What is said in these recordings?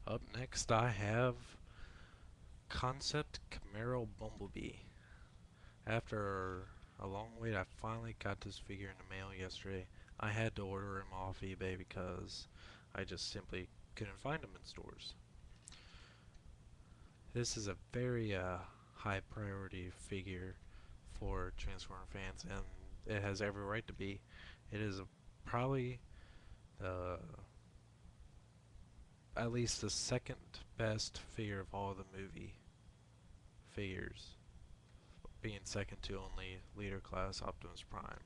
Up next, I have Concept Camaro Bumblebee. After a long wait, I finally got this figure in the mail yesterday. I had to order him off eBay because I just simply couldn't find him in stores. This is a very high priority figure for Transformer fans, and it has every right to be. It is probably the at least the second best figure of all the movie figures, being second to only Leader Class Optimus Prime.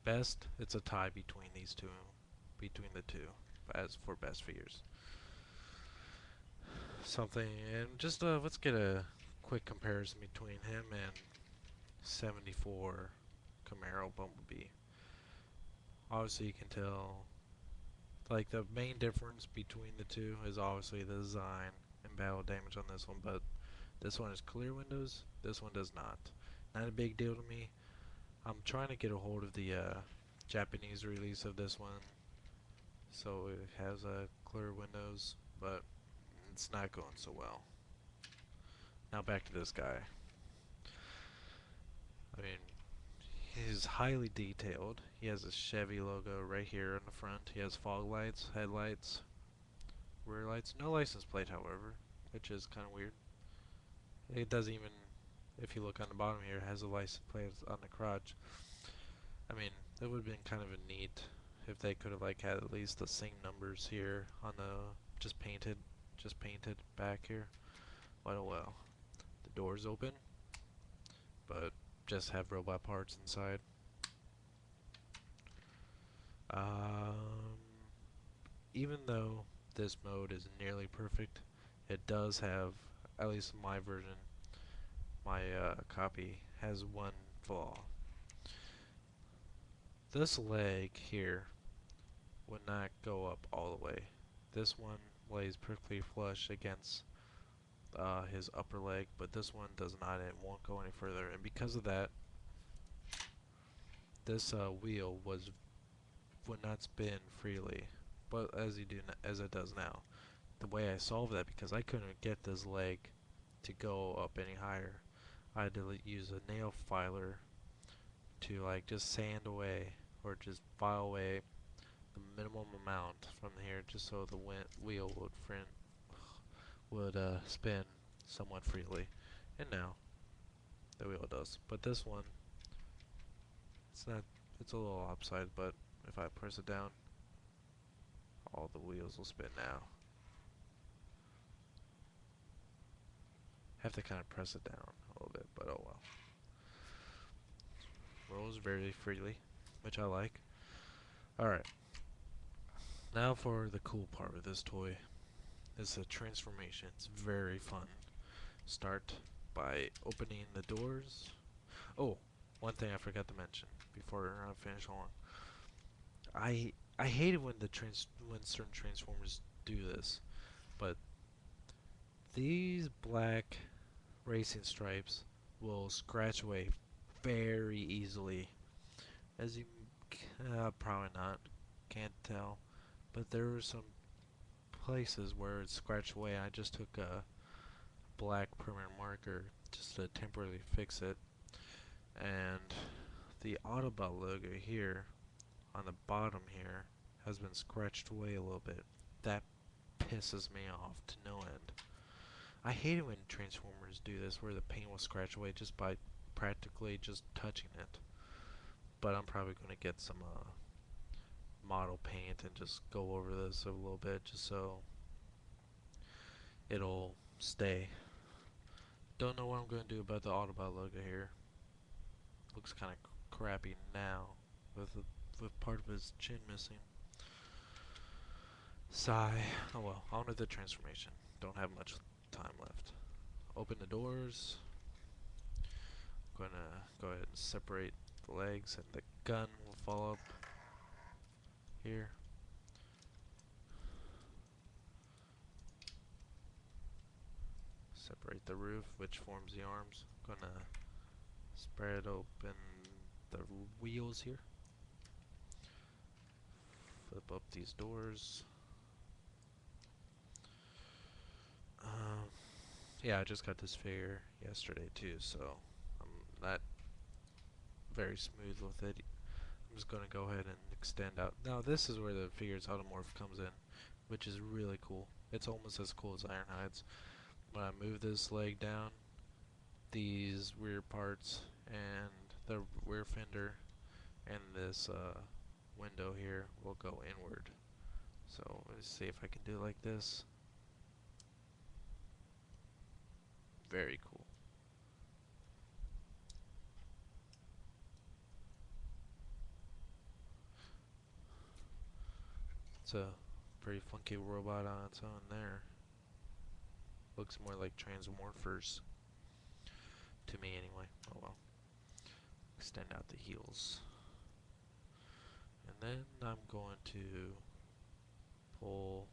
Best, it's a tie between the two, as for best figures. Something, and just let's get a quick comparison between him and 74 Camaro Bumblebee. Obviously, you can tell, like, the main difference between the two is obviously the design and battle damage on this one, but this one has clear windows, this one does not. Not a big deal to me. I'm trying to get a hold of the Japanese release of this one, so it has clear windows, but it's not going so well. Now back to this guy. I mean, he's highly detailed. He has a Chevy logo right here in the front. He has fog lights, headlights, rear lights. No license plate, however, which is kind of weird. It doesn't even, if you look on the bottom here, it has a license plate on the crotch. I mean, it would have been kind of a neat if they could have like had at least the same numbers here on the just painted back here. But oh well. The doors open, but just have robot parts inside. Um, Even though this mode is nearly perfect, it does have, at least my version, my copy, has one flaw. This leg here would not go up all the way. This one lays perfectly flush against his upper leg, but this one does not and won't go any further. And because of that, this wheel would not spin freely, but as it does now. The way I solved that, because I couldn't get this leg to go up any higher, I had to use a nail filer to like just sand away or just file away the minimum amount from here, just so the wheel would spin somewhat freely. And now the wheel does. But this one, it's not. It's a little lopsided, but if I press it down, all the wheels will spin now. Have to kind of press it down a little bit, but oh well. Rolls very freely, which I like. Alright, now for the cool part of this toy. It's the transformation. It's very fun. Start by opening the doors. Oh, one thing I forgot to mention before I finish on. I hate it when when certain transformers do this, but these black racing stripes will scratch away very easily. As you probably not can't tell, but there were some places where it scratched away. I just took a black permanent marker just to temporarily fix it, and the Autobot logo here on the bottom here has been scratched away a little bit. That pisses me off to no end. I hate it when Transformers do this, where the paint will scratch away just by practically just touching it. But I'm probably going to get some model paint and just go over this a little bit just so it'll stay. Don't know what I'm going to do about the Autobot logo here. Looks kind of crappy now with part of his chin missing. Sigh. Oh well, on to the transformation. Don't have much time left. Open the doors. I'm gonna go ahead and separate the legs, and the gun will fall up here. Separate the roof, which forms the arms. I'm gonna spread open the wheels here. Flip up these doors. Yeah, I just got this figure yesterday too, so I'm not very smooth with it. I'm just gonna go ahead and extend out. Now this is where the figure's automorph comes in, which is really cool. It's almost as cool as Ironhide's. When I move this leg down, these rear parts and the rear fender and this window here will go inward. So let's see if I can do it like this. Very cool. It's a pretty funky robot on its own there. Looks more like Transmorphers to me anyway. Oh well. Extend out the heels. And then I'm going to pull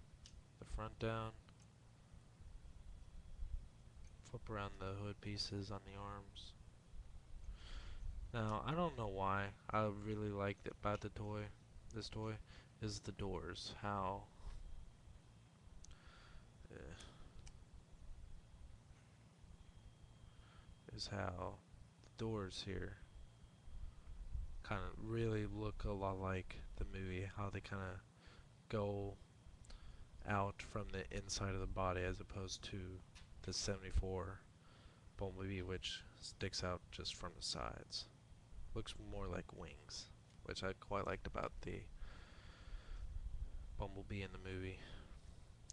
the front down, flip around the hood pieces on the arms. Now, I don't know why I really liked it about this toy, is the doors. Uh, how the doors here kind of really look a lot like the movie, how they kind of go out from the inside of the body as opposed to the 74 Bumblebee, which sticks out just from the sides. Looks more like wings, which I quite liked about the Bumblebee in the movie.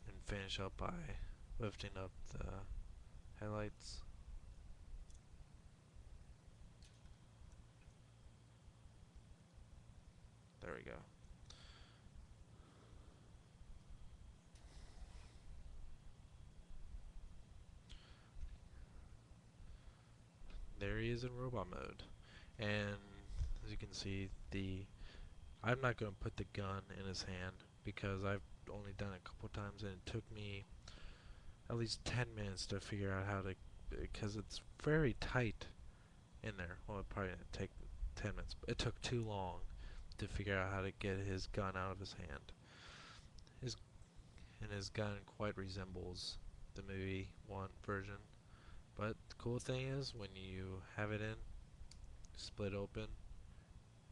And finish up by lifting up the headlights. There we go. There he is in robot mode. And as you can see, I'm not going to put the gun in his hand because I've only done it a couple times and it took me at least 10 minutes to figure out how to, because it's very tight in there. Well, it probably didn't take 10 minutes, but it took too long to figure out how to get his gun out of his hand. His gun quite resembles the movie 1 version. But the cool thing is, when you have it in, split open,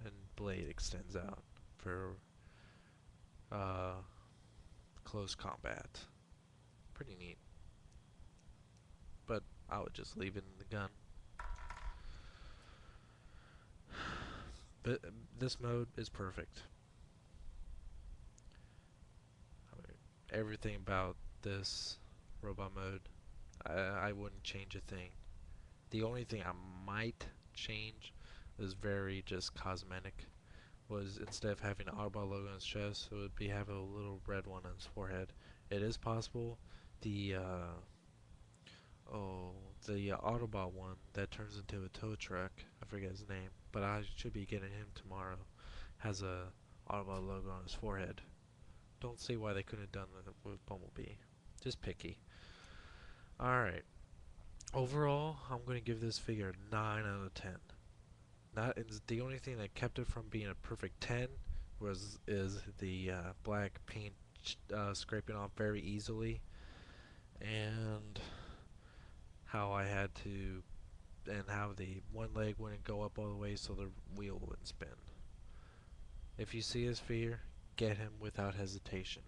and blade extends out for uh, close combat. Pretty neat. But I would just leave it in the gun. But this mode is perfect. I mean, everything about this robot mode, I wouldn't change a thing. The only thing I might change is very just cosmetic. Was instead of having an Autobot logo on his chest, it would be have a little red one on his forehead. It is possible. The the Autobot one that turns into a tow truck, I forget his name, but I should be getting him tomorrow, has a Autobot logo on his forehead. Don't see why they couldn't have done that with Bumblebee. Just picky. Alright. Overall, I'm going to give this figure a 9 out of 10. The only thing that kept it from being a perfect 10 is the black paint scraping off very easily, and how I had to, and how the one leg wouldn't go up all the way so the wheel wouldn't spin. If you see his figure, get him without hesitation.